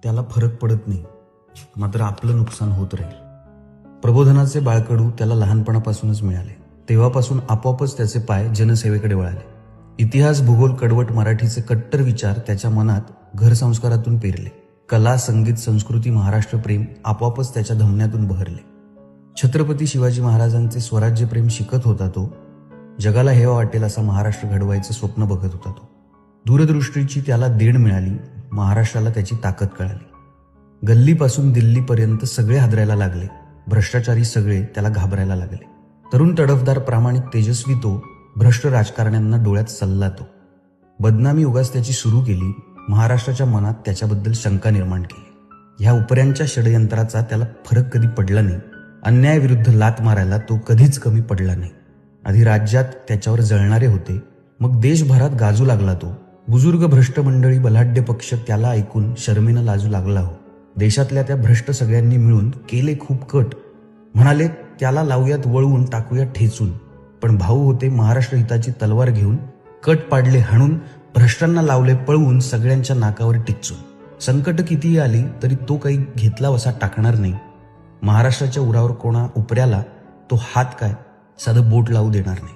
त्याला फरक पडत नाही, मात्र आपलं नुकसान होत राहील. प्रबोधनाचे बाळकडू त्याला लहानपणापासूनच मिळाले. तेव्हापासून आपोआपच त्याचे पाय जनसेवेकडे वळाले. इतिहास, भूगोल, कडवट मराठीचे कट्टर विचार त्याच्या मनात घरसंस्कारातून पेरले. कला, संगीत, संस्कृती, महाराष्ट्र प्रेम आपोआपच त्याच्या धमन्यातून बहरले. छत्रपती शिवाजी महाराजांचे स्वराज्य प्रेम शिकत होता तो. जगाला हेवा वाटेल असा महाराष्ट्र घडवायचं स्वप्न बघत होता तो. दूरदृष्टीची त्याला देण मिळाली. महाराष्ट्राला त्याची ताकद कळाली. गल्लीपासून दिल्लीपर्यंत सगळे हादरायला लागले. भ्रष्टाचारी सगळे त्याला घाबरायला लागले. तरुण, तडफदार, प्रामाणिक, तेजस्वी तो. भ्रष्ट राजकारण्यांना डोळ्यात सल्ला तो. बदनामी उगाच त्याची सुरू केली. महाराष्ट्राच्या मनात त्याच्याबद्दल शंका निर्माण केली. ह्या उपऱ्यांच्या षडयंत्राचा त्याला फरक कधी पडला नाही. अन्यायाविरुद्ध लात मारायला तो कधीच कमी पडला नाही. आधी राज्यात त्याच्यावर जळणारे होते, मग देशभरात गाजू लागला तो. बुजुर्ग भ्रष्ट मंडळी, बलाढ्य पक्ष त्याला ऐकून शर्मेनं लाजू लागला हो. देशातल्या त्या भ्रष्ट सगळ्यांनी मिळून केले खूप कट. म्हणाले त्याला लावूयात वळवून, टाकूयात ठेचून. पण भाऊ होते महाराष्ट्र हिताची तलवार घेऊन. कट पाडले हाणून, भ्रष्टांना लावले पळवून, सगळ्यांच्या नाकावर टिच्चून. संकट कितीही आली तरी तो काही घेतला वसा टाकणार नाही. महाराष्ट्राच्या उरावर कोणा उपऱ्याला तो हात काय, साधं बोट लावू देणार नाही.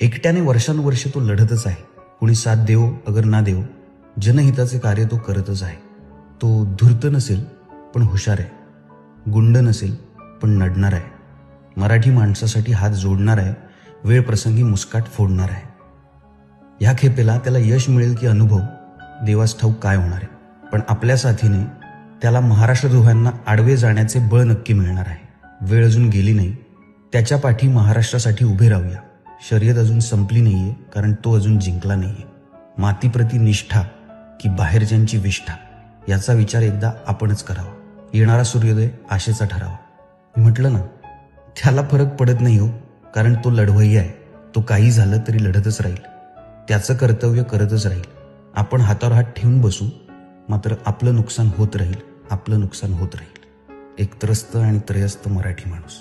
एकट्याने वर्षानुवर्ष तो लढतच आहे. कुणी साथ देवो अगर ना देवो, जनहिताचे कार्य तो करतच आहे. तो धूर्त नसेल पण हुशार आहे. गुंड नसेल पण नडणार आहे. मराठी माणसासाठी हात जोडणार आहे. वेळ प्रसंगी मुस्काट फोडणार आहे. ह्या खेपेला त्याला यश मिळेल की अनुभव, देवास ठाऊक काय होणार आहे. पण आपल्या साथीने त्याला महाराष्ट्रद्रोह्यांना आडवे जाण्याचे बळ नक्की मिळणार आहे. वेळ अजून गेली नाही. त्याच्या पाठी महाराष्ट्रासाठी उभे राहूया. शर्यत अजून संपली नाहीये, कारण तो अजून जिंकला नाहीये. मातीप्रती निष्ठा की बाहेरच्यांची विष्ठा, याचा विचार एकदा आपणच करावा. येणारा सूर्योदय आशेचा ठरावा. मी म्हटलं ना, त्याला फरक पडत नाही हो, कारण तो लढवय्या आहे. तो काही झालं तरी लढतच राहील. त्याचं कर्तव्य करतच राहील. आपण हातावर हात ठेवून बसू, मात्र आपलं नुकसान होत राहील. आपलं नुकसान होत राहील. एक त्रस्त आणि त्रयस्थ मराठी माणूस.